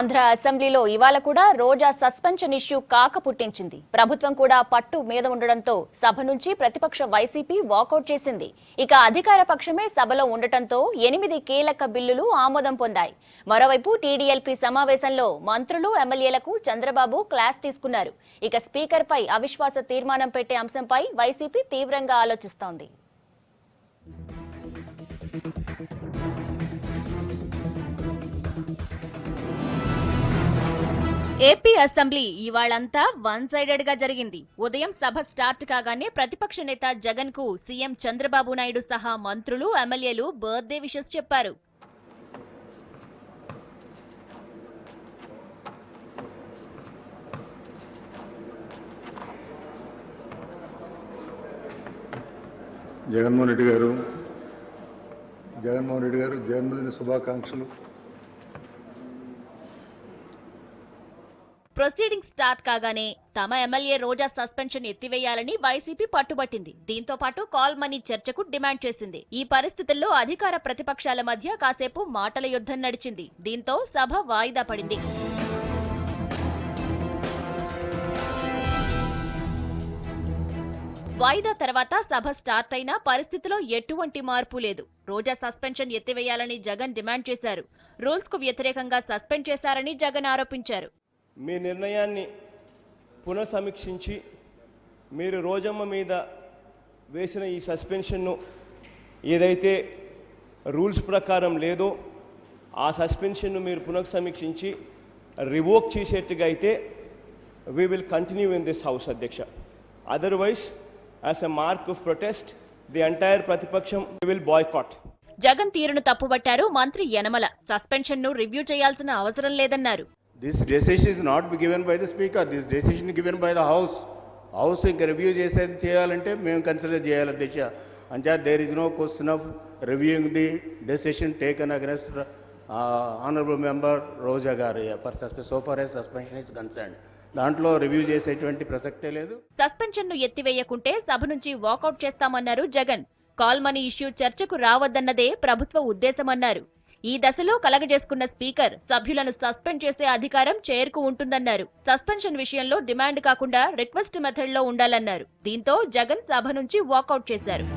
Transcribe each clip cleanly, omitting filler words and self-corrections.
ఆంధ్ర అసెంబ్లీలో ఇవాళ కూడా రోజా సస్పెన్షన్ ఇష్యూ కాక పుట్టించింది. ప్రభుత్వం కూడా పట్టు మీద ఉండడంతో సభ నుంచి ప్రతిపక్ష వైసీపీ వాకౌట్ చేసింది. ఇక అధికార పక్షమే సభలో ఉండటంతో 8 కీలక బిల్లులు ఆమోదం పొందాయి. మరోవైపు టీడీఎల్పీ సమావేశంలో మంత్రులు ఎమ్మెల్యేలకు చంద్రబాబు క్లాస్ తీసుకున్నారు. ఇక స్పీకర్పై అవిశ్వాస తీర్మానం పెట్టే అంశంపై వైసీపీ తీవ్రంగా ఆలోచిస్తోంది. ఏపీ అసెంబ్లీ ఇవాళంతా వన్ సైడెడ్ గా జరిగింది. ఉదయం సభ స్టార్ట్ కాగానే ప్రతిపక్ష నేత జగన్ కు సీఎం చంద్రబాబు నాయుడు సహా మంత్రులు ఎమ్మెల్యేలు బర్త్డే విషెస్ చెప్పారు. జగన్మోహన్ రెడ్డి గారు జన్మదిన శుభాకాంక్షలు. ప్రొసీడింగ్ స్టార్ట్ కాగానే తమ ఎమ్మెల్యే రోజా సస్పెన్షన్ ఎత్తివేయాలని వైసీపీ పట్టుబట్టింది. దీంతో పాటు కాల్ మనీ చర్చకు డిమాండ్ చేసింది. ఈ పరిస్థితుల్లో అధికార ప్రతిపక్షాల మధ్య కాసేపు మాటల యుద్ధం నడిచింది. దీంతో సభ వాయిదా పడింది. వాయిదా తర్వాత సభ స్టార్ట్ అయినా పరిస్థితిలో ఎటువంటి మార్పు లేదు. రోజా సస్పెన్షన్ ఎత్తివేయాలని జగన్ డిమాండ్ చేశారు. రూల్స్ కు వ్యతిరేకంగా సస్పెండ్ చేశారని జగన్ ఆరోపించారు. మీ నిర్ణయాన్ని పునఃసమీక్షించి మీరు రోజమ్మ మీద వేసిన ఈ సస్పెన్షన్ను ఏదైతే రూల్స్ ప్రకారం లేదో ఆ సస్పెన్షన్ను మీరు పునఃసమీక్షించి రివోక్ చేసేట్టుగా అయితే we will continue in this house అధ్యక్ష. Otherwise as a mark of protest the entire ప్రతిపక్షం విల్ బాయ్కాట్. జగన్ తీరును తప్పుబట్టారు మంత్రి యనమల. సస్పెన్షన్ ను రివ్యూ చేయాల్సిన అవసరం లేదన్నారు. This decision is not given by the speaker. This decision is given by the house. House ఇంకా రివ్యూ చేయాలంటే మేము కన్సిడర్ చేయాలి అధ్యక్ష. అంచా there is no question of reviewing the decision taken against honourable member Roja garu for so far as suspension is concern. దాంట్లో review చేసేటువంటి ప్రసక్తే లేదు. సస్పెన్షన్ ను ఎత్తివేయకుంటే సభ నుంచి వాకౌట్ చేస్తామన్నారు జగన్. కాల్ మనీ ఇష్యూ చర్చకు రావద్దన్నదే ప్రభుత్వ ఉద్దేశమన్నారు. ఈ దశలో కలగజేసుకున్న స్పీకర్ సభ్యులను సస్పెండ్ చేసే అధికారం చైర్కు ఉంటుందన్నారు. సస్పెన్షన్ విషయంలో డిమాండ్ కాకుండా రిక్వెస్ట్ మెథడ్ లో ఉండాలన్నారు. దీంతో జగన్ సభ నుంచి వాకౌట్ చేశారు.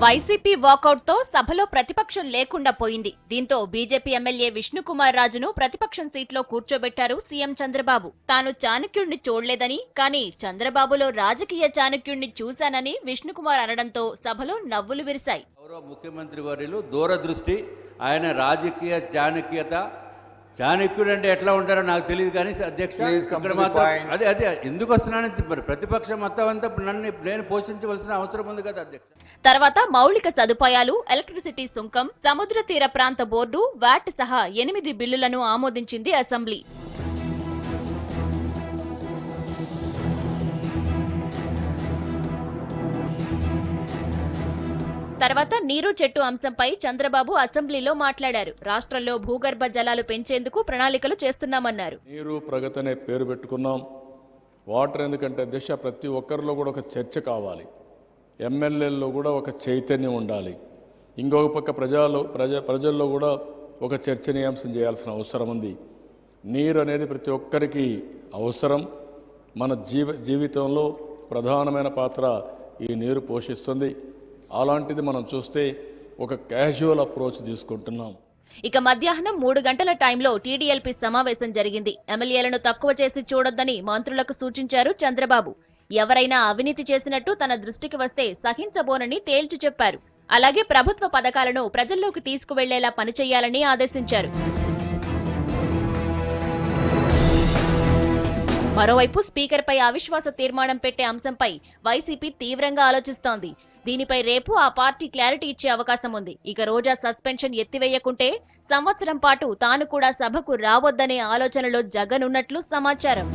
వైసీపీ వాకౌట్ తో సభలో ప్రతిపక్షం లేకుండా పోయింది. దీంతో బీజేపీ ఎమ్మెల్యే విష్ణుకుమార్ రాజును ప్రతిపక్షం సీట్లో కూర్చోబెట్టారు సీఎం చంద్రబాబు. తాను చాణక్యుడిని చూడలేదని, కానీ చంద్రబాబులో రాజకీయ చాణక్యుడిని చూశానని విష్ణుకుమార్ అనడంతో సభలో నవ్వులు విరిశాయి. గౌరవ ముఖ్యమంత్రి వర్యులు దూరదృష్టి, ఆయన రాజకీయ చాణక్యుడు అంటే ఎట్లా ఉంటారో నాకు తెలియదు. కానీ అధ్యక్ష ఇక్కడ మాత్రం అదే ఎందుకు వస్తున్నానని మరి ప్రతిపక్షం మొత్తం అంతా నేను పోషించవలసిన అవసరం ఉంది కదా అధ్యక్ష. తర్వాత మౌలిక సదుపాయాలు, ఎలక్ట్రిసిటీ సుంకం, సముద్ర తీర ప్రాంత బోర్డు, వ్యాట్ సహా 8 బిల్లులను ఆమోదించింది అసెంబ్లీ. తర్వాత నీరు చెట్టు అంశంపై చంద్రబాబు అసెంబ్లీలో మాట్లాడారు. రాష్ట్రంలో భూగర్భ జలాలు పెంచేందుకు ప్రణాళికలు చేస్తున్నామన్నారు. నీరు ప్రగతి అనే పేరు పెట్టుకున్నాం. వాటర్ ఎందుకంటే దిశ ప్రతి ఒక్కరిలో కూడా ఒక చర్చ కావాలి. ఎమ్మెల్యేల్లో కూడా ఒక చైతన్యం ఉండాలి. ఇంకొక పక్క ప్రజల్లో కూడా ఒక చర్చనీయాంశం చేయాల్సిన అవసరం ఉంది. నీరు అనేది ప్రతి ఒక్కరికి అవసరం. మన జీవితంలో ప్రధానమైన పాత్ర ఈ నీరు పోషిస్తుంది. అలాంటిది మనం చూస్తే ఒక క్యాజువల్ అప్రోచ్ తీసుకుంటున్నాం. ఇక మధ్యాహ్నం 3 గంటల టైంలో టీడీఎల్పీ సమావేశం జరిగింది. ఎమ్మెల్యేలను తక్కువ చేసి చూడొద్దని మంత్రులకు సూచించారు చంద్రబాబు. ఎవరైనా అవినీతి చేసినట్టు తన దృష్టికి వస్తే సహించబోనని తేల్చి చెప్పారు. అలాగే ప్రభుత్వ పథకాలను ప్రజల్లోకి తీసుకువెళ్లేలా పనిచేయాలని ఆదేశించారు. మరోవైపు స్పీకర్పై అవిశ్వాస తీర్మానం పెట్టే అంశంపై వైసీపీ తీవ్రంగా ఆలోచిస్తోంది. దీనిపై రేపు ఆ పార్టీ క్లారిటీ ఇచ్చే అవకాశం ఉంది. ఇక రోజా సస్పెన్షన్ ఎత్తివేయకుంటే సంవత్సరం పాటు తాను కూడా సభకు రావద్దనే ఆలోచనలో జగన్ ఉన్నట్లు సమాచారం.